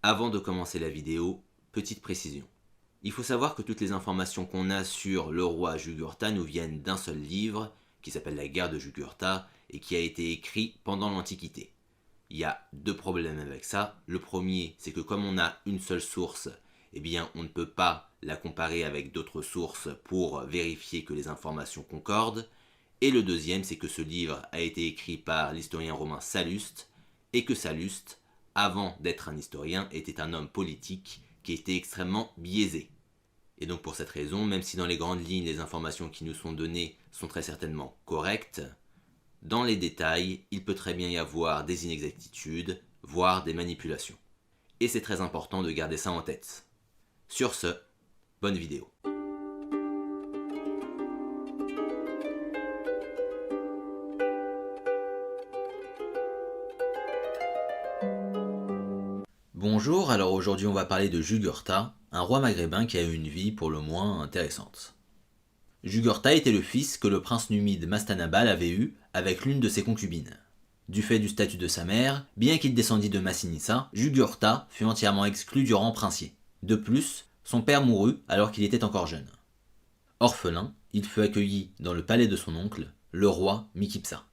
Avant de commencer la vidéo, petite précision. Il faut savoir que toutes les informations qu'on a sur le roi Jugurtha nous viennent d'un seul livre, qui s'appelle La guerre de Jugurtha, et qui a été écrit pendant l'Antiquité. Il y a deux problèmes avec ça. Le premier, c'est que comme on a une seule source, eh bien on ne peut pas la comparer avec d'autres sources pour vérifier que les informations concordent. Et le deuxième, c'est que ce livre a été écrit par l'historien romain Salluste, et que Salluste, avant d'être un historien, était un homme politique qui était extrêmement biaisé. Et donc pour cette raison, même si dans les grandes lignes les informations qui nous sont données sont très certainement correctes, dans les détails, il peut très bien y avoir des inexactitudes, voire des manipulations. Et c'est très important de garder ça en tête. Sur ce, bonne vidéo. Bonjour, alors aujourd'hui on va parler de Jugurtha, un roi maghrébin qui a eu une vie pour le moins intéressante. Jugurtha était le fils que le prince numide Mastanabal avait eu avec l'une de ses concubines. Du fait du statut de sa mère, bien qu'il descendît de Massinissa, Jugurtha fut entièrement exclu du rang princier. De plus, son père mourut alors qu'il était encore jeune. Orphelin, il fut accueilli dans le palais de son oncle, le roi Mikipsa.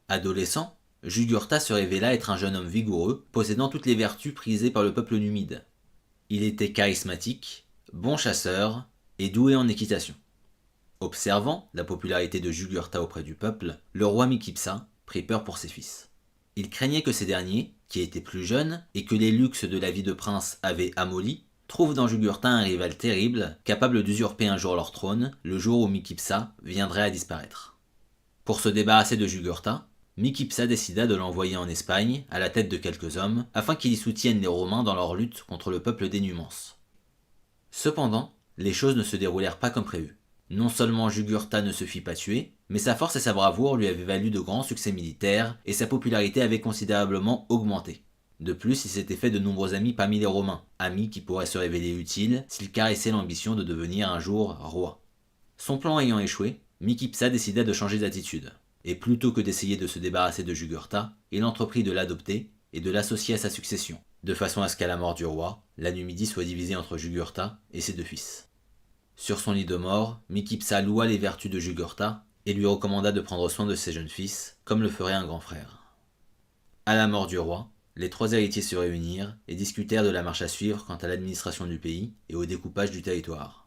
Adolescent, Jugurtha se révéla être un jeune homme vigoureux, possédant toutes les vertus prisées par le peuple numide. Il était charismatique, bon chasseur et doué en équitation. Observant la popularité de Jugurtha auprès du peuple, le roi Mikipsa prit peur pour ses fils. Il craignait que ces derniers, qui étaient plus jeunes et que les luxes de la vie de prince avaient amolli, trouvent dans Jugurtha un rival terrible, capable d'usurper un jour leur trône, le jour où Mikipsa viendrait à disparaître. Pour se débarrasser de Jugurtha, Mikipsa décida de l'envoyer en Espagne, à la tête de quelques hommes, afin qu'ils y soutiennent les Romains dans leur lutte contre le peuple des Numans. Cependant, les choses ne se déroulèrent pas comme prévu. Non seulement Jugurtha ne se fit pas tuer, mais sa force et sa bravoure lui avaient valu de grands succès militaires, et sa popularité avait considérablement augmenté. De plus, il s'était fait de nombreux amis parmi les Romains, amis qui pourraient se révéler utiles s'il caressait l'ambition de devenir un jour roi. Son plan ayant échoué, Mikipsa décida de changer d'attitude. Et plutôt que d'essayer de se débarrasser de Jugurtha, il entreprit de l'adopter et de l'associer à sa succession, de façon à ce qu'à la mort du roi, la Numidie soit divisée entre Jugurtha et ses deux fils. Sur son lit de mort, Mikipsa loua les vertus de Jugurtha et lui recommanda de prendre soin de ses jeunes fils, comme le ferait un grand frère. À la mort du roi, les trois héritiers se réunirent et discutèrent de la marche à suivre quant à l'administration du pays et au découpage du territoire.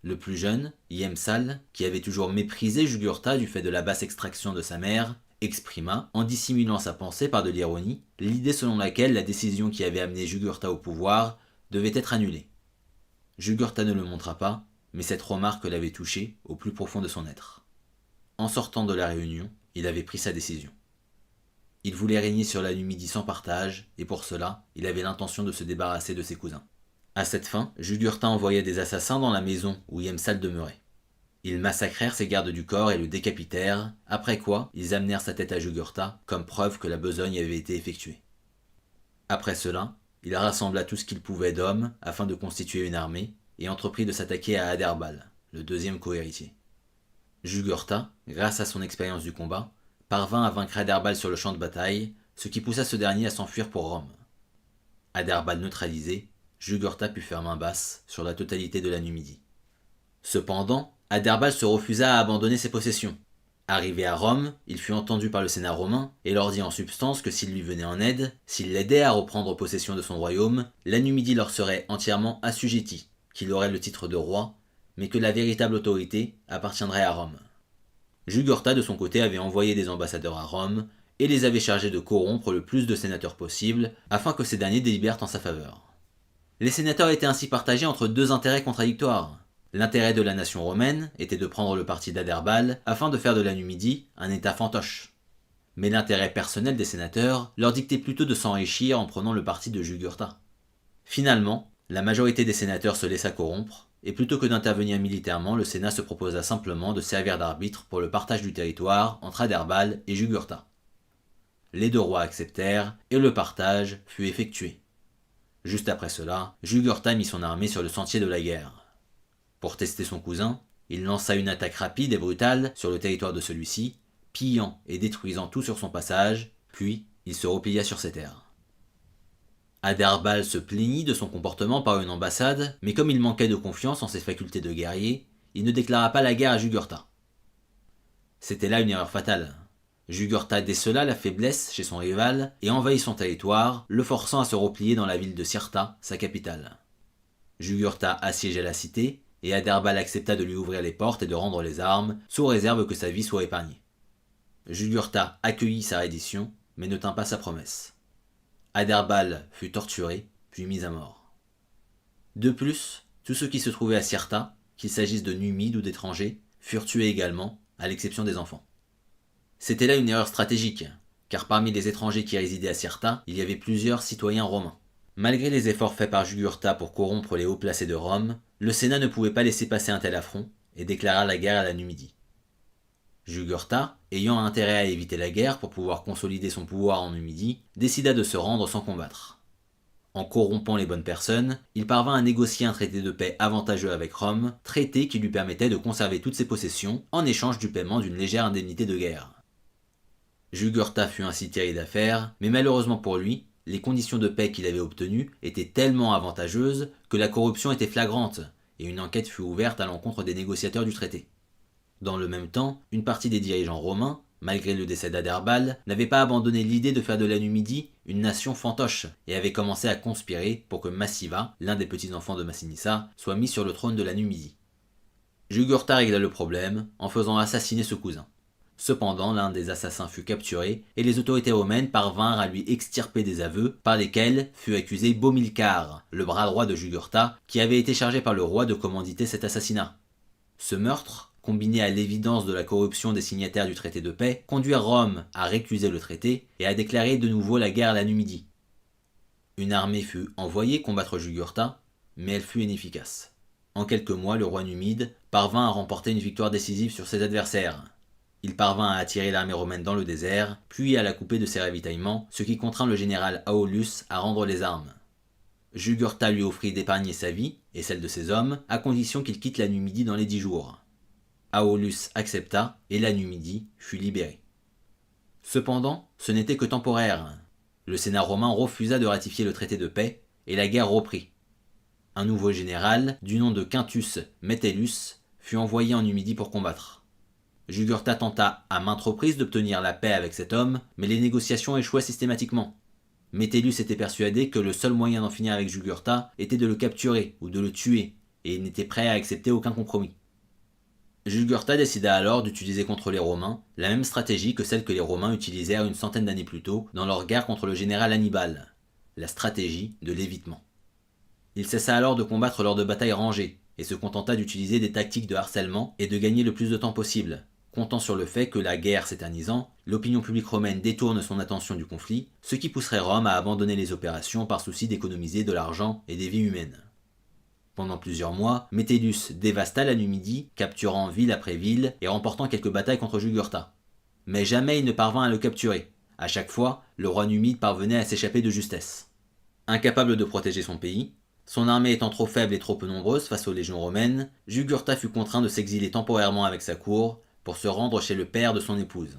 Le plus jeune, Yemsal, qui avait toujours méprisé Jugurtha du fait de la basse extraction de sa mère, exprima, en dissimulant sa pensée par de l'ironie, l'idée selon laquelle la décision qui avait amené Jugurtha au pouvoir devait être annulée. Jugurtha ne le montra pas, mais cette remarque l'avait touché au plus profond de son être. En sortant de la réunion, il avait pris sa décision. Il voulait régner sur la Numidie sans partage, et pour cela, il avait l'intention de se débarrasser de ses cousins. À cette fin, Jugurtha envoya des assassins dans la maison où Yemsal demeurait. Ils massacrèrent ses gardes du corps et le décapitèrent, après quoi ils amenèrent sa tête à Jugurtha comme preuve que la besogne avait été effectuée. Après cela, il rassembla tout ce qu'il pouvait d'hommes afin de constituer une armée et entreprit de s'attaquer à Aderbal, le deuxième cohéritier. Jugurtha, grâce à son expérience du combat, parvint à vaincre Aderbal sur le champ de bataille, ce qui poussa ce dernier à s'enfuir pour Rome. Aderbal neutralisé, Jugurtha put faire main basse sur la totalité de la Numidie. Cependant, Aderbal se refusa à abandonner ses possessions. Arrivé à Rome, il fut entendu par le Sénat romain et leur dit en substance que s'il lui venait en aide, s'il l'aidait à reprendre possession de son royaume, la Numidie leur serait entièrement assujettie, qu'il aurait le titre de roi, mais que la véritable autorité appartiendrait à Rome. Jugurtha de son côté avait envoyé des ambassadeurs à Rome et les avait chargés de corrompre le plus de sénateurs possible afin que ces derniers délibèrent en sa faveur. Les sénateurs étaient ainsi partagés entre deux intérêts contradictoires. L'intérêt de la nation romaine était de prendre le parti d'Aderbal afin de faire de la Numidie un état fantoche. Mais l'intérêt personnel des sénateurs leur dictait plutôt de s'enrichir en prenant le parti de Jugurtha. Finalement, la majorité des sénateurs se laissa corrompre, et plutôt que d'intervenir militairement, le Sénat se proposa simplement de servir d'arbitre pour le partage du territoire entre Aderbal et Jugurtha. Les deux rois acceptèrent, et le partage fut effectué. Juste après cela, Jugurtha mit son armée sur le sentier de la guerre. Pour tester son cousin, il lança une attaque rapide et brutale sur le territoire de celui-ci, pillant et détruisant tout sur son passage, puis il se replia sur ses terres. Adherbal se plaignit de son comportement par une ambassade, mais comme il manquait de confiance en ses facultés de guerrier, il ne déclara pas la guerre à Jugurtha. C'était là une erreur fatale. Jugurtha décela la faiblesse chez son rival et envahit son territoire, le forçant à se replier dans la ville de Cirta, sa capitale. Jugurtha assiégea la cité, et Adherbal accepta de lui ouvrir les portes et de rendre les armes, sous réserve que sa vie soit épargnée. Jugurtha accueillit sa reddition, mais ne tint pas sa promesse. Adherbal fut torturé, puis mis à mort. De plus, tous ceux qui se trouvaient à Cirta, qu'il s'agisse de Numides ou d'étrangers, furent tués également, à l'exception des enfants. C'était là une erreur stratégique, car parmi les étrangers qui résidaient à Cirta, il y avait plusieurs citoyens romains. Malgré les efforts faits par Jugurtha pour corrompre les hauts placés de Rome, le Sénat ne pouvait pas laisser passer un tel affront et déclara la guerre à la Numidie. Jugurtha, ayant intérêt à éviter la guerre pour pouvoir consolider son pouvoir en Numidie, décida de se rendre sans combattre. En corrompant les bonnes personnes, il parvint à négocier un traité de paix avantageux avec Rome, traité qui lui permettait de conserver toutes ses possessions en échange du paiement d'une légère indemnité de guerre. Jugurtha fut ainsi tiré d'affaire, mais malheureusement pour lui, les conditions de paix qu'il avait obtenues étaient tellement avantageuses que la corruption était flagrante, et une enquête fut ouverte à l'encontre des négociateurs du traité. Dans le même temps, une partie des dirigeants romains, malgré le décès d'Adherbal, n'avait pas abandonné l'idée de faire de la Numidie une nation fantoche et avait commencé à conspirer pour que Massiva, l'un des petits-enfants de Massinissa, soit mis sur le trône de la Numidie. Jugurtha régla le problème en faisant assassiner ce cousin. Cependant, l'un des assassins fut capturé et les autorités romaines parvinrent à lui extirper des aveux par lesquels fut accusé Bomilcar, le bras droit de Jugurtha, qui avait été chargé par le roi de commanditer cet assassinat. Ce meurtre, combiné à l'évidence de la corruption des signataires du traité de paix, conduit Rome à récuser le traité et à déclarer de nouveau la guerre à la Numidie. Une armée fut envoyée combattre Jugurtha, mais elle fut inefficace. En quelques mois, le roi numide parvint à remporter une victoire décisive sur ses adversaires. Il parvint à attirer l'armée romaine dans le désert, puis à la couper de ses ravitaillements, ce qui contraint le général Aulus à rendre les armes. Jugurtha lui offrit d'épargner sa vie, et celle de ses hommes, à condition qu'il quitte la Numidie dans les 10 jours. Aulus accepta, et la Numidie fut libérée. Cependant, ce n'était que temporaire. Le Sénat romain refusa de ratifier le traité de paix, et la guerre reprit. Un nouveau général, du nom de Quintus Metellus, fut envoyé en Numidie pour combattre. Jugurtha tenta à maintes reprises d'obtenir la paix avec cet homme, mais les négociations échouaient systématiquement. Metellus était persuadé que le seul moyen d'en finir avec Jugurtha était de le capturer ou de le tuer, et il n'était prêt à accepter aucun compromis. Jugurtha décida alors d'utiliser contre les Romains la même stratégie que celle que les Romains utilisèrent une centaine d'années plus tôt dans leur guerre contre le général Hannibal, la stratégie de l'évitement. Il cessa alors de combattre lors de batailles rangées, et se contenta d'utiliser des tactiques de harcèlement et de gagner le plus de temps possible, comptant sur le fait que la guerre s'éternisant, l'opinion publique romaine détourne son attention du conflit, ce qui pousserait Rome à abandonner les opérations par souci d'économiser de l'argent et des vies humaines. Pendant plusieurs mois, Metellus dévasta la Numidie, capturant ville après ville et remportant quelques batailles contre Jugurtha. Mais jamais il ne parvint à le capturer. À chaque fois, le roi numide parvenait à s'échapper de justesse. Incapable de protéger son pays, son armée étant trop faible et trop peu nombreuse face aux légions romaines, Jugurtha fut contraint de s'exiler temporairement avec sa cour pour se rendre chez le père de son épouse.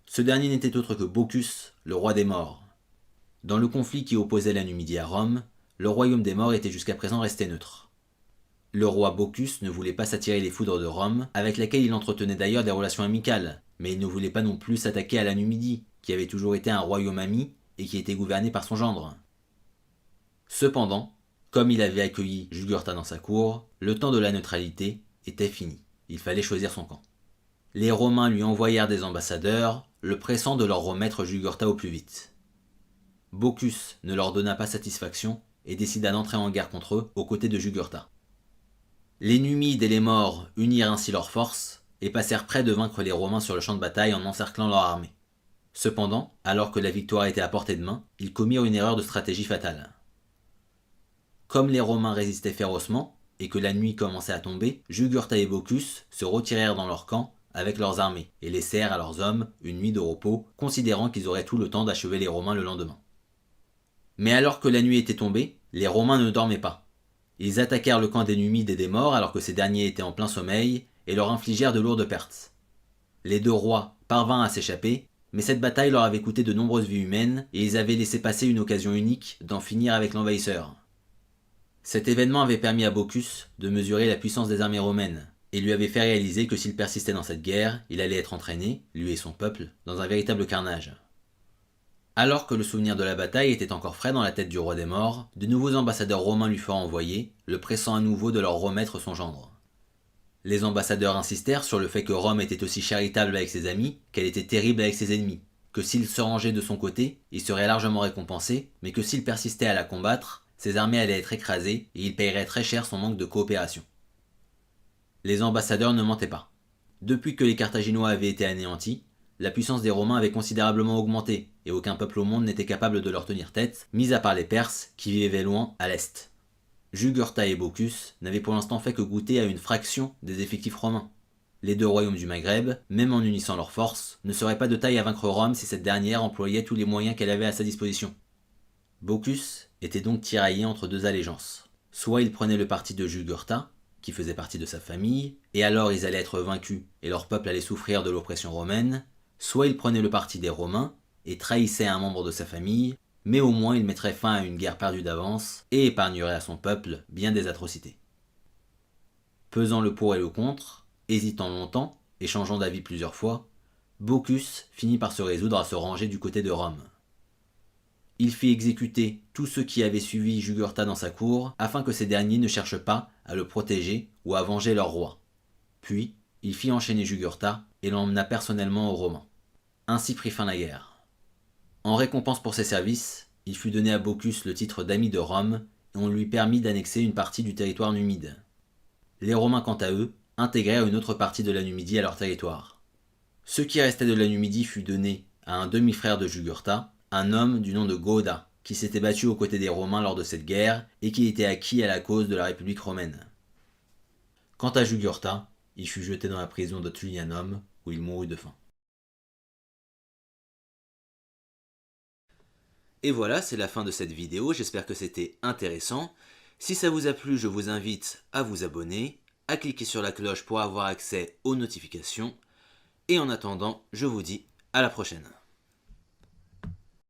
Ce dernier n'était autre que Bocchus, le roi des morts. Dans le conflit qui opposait la Numidie à Rome, le royaume des morts était jusqu'à présent resté neutre. Le roi Bocchus ne voulait pas s'attirer les foudres de Rome, avec laquelle il entretenait d'ailleurs des relations amicales, mais il ne voulait pas non plus s'attaquer à la Numidie, qui avait toujours été un royaume ami et qui était gouverné par son gendre. Cependant, comme il avait accueilli Jugurtha dans sa cour, le temps de la neutralité était fini. Il fallait choisir son camp. Les Romains lui envoyèrent des ambassadeurs, le pressant de leur remettre Jugurtha au plus vite. Bocchus ne leur donna pas satisfaction et décida d'entrer en guerre contre eux aux côtés de Jugurtha. Les Numides et les Morts unirent ainsi leurs forces et passèrent près de vaincre les Romains sur le champ de bataille en encerclant leur armée. Cependant, alors que la victoire était à portée de main, ils commirent une erreur de stratégie fatale. Comme les Romains résistaient férocement et que la nuit commençait à tomber, Jugurtha et Bocchus se retirèrent dans leur camp avec leurs armées et laissèrent à leurs hommes une nuit de repos, considérant qu'ils auraient tout le temps d'achever les Romains le lendemain. Mais alors que la nuit était tombée, les Romains ne dormaient pas. Ils attaquèrent le camp des Numides et des Morts alors que ces derniers étaient en plein sommeil et leur infligèrent de lourdes pertes. Les deux rois parvinrent à s'échapper, Mais cette bataille leur avait coûté de nombreuses vies humaines et ils avaient laissé passer une occasion unique d'en finir avec l'envahisseur. Cet événement avait permis à Bocchus de mesurer la puissance des armées romaines et lui avait fait réaliser que s'il persistait dans cette guerre, il allait être entraîné, lui et son peuple, dans un véritable carnage. Alors que le souvenir de la bataille était encore frais dans la tête du roi des morts, de nouveaux ambassadeurs romains lui furent envoyés, le pressant à nouveau de leur remettre son gendre. Les ambassadeurs insistèrent sur le fait que Rome était aussi charitable avec ses amis qu'elle était terrible avec ses ennemis, que s'il se rangeait de son côté, il serait largement récompensé, mais que s'il persistait à la combattre, ses armées allaient être écrasées et il paierait très cher son manque de coopération. Les ambassadeurs ne mentaient pas. Depuis que les Carthaginois avaient été anéantis, la puissance des Romains avait considérablement augmenté et aucun peuple au monde n'était capable de leur tenir tête, mis à part les Perses qui vivaient loin à l'est. Jugurtha et Bocchus n'avaient pour l'instant fait que goûter à une fraction des effectifs romains. Les deux royaumes du Maghreb, même en unissant leurs forces, ne seraient pas de taille à vaincre Rome si cette dernière employait tous les moyens qu'elle avait à sa disposition. Bocchus était donc tiraillé entre deux allégeances. Soit il prenait le parti de Jugurtha, qui faisait partie de sa famille, et alors ils allaient être vaincus et leur peuple allait souffrir de l'oppression romaine, soit il prenait le parti des Romains et trahissait un membre de sa famille, mais au moins il mettrait fin à une guerre perdue d'avance et épargnerait à son peuple bien des atrocités. Pesant le pour et le contre, hésitant longtemps et changeant d'avis plusieurs fois, Bocchus finit par se résoudre à se ranger du côté de Rome. Il fit exécuter tous ceux qui avaient suivi Jugurtha dans sa cour afin que ces derniers ne cherchent pas à le protéger ou à venger leur roi. Puis, il fit enchaîner Jugurtha et l'emmena personnellement aux Romains. Ainsi prit fin la guerre. En récompense pour ses services, il fut donné à Bocchus le titre d'ami de Rome et on lui permit d'annexer une partie du territoire numide. Les Romains, quant à eux, intégrèrent une autre partie de la Numidie à leur territoire. Ce qui restait de la Numidie fut donné à un demi-frère de Jugurtha, un homme du nom de Gauda, qui s'était battu aux côtés des Romains lors de cette guerre et qui était acquis à la cause de la République romaine. Quant à Jugurtha, il fut jeté dans la prison de Tullianum, où il mourut de faim. Et voilà, c'est la fin de cette vidéo, j'espère que c'était intéressant. Si ça vous a plu, je vous invite à vous abonner, à cliquer sur la cloche pour avoir accès aux notifications. Et en attendant, je vous dis à la prochaine.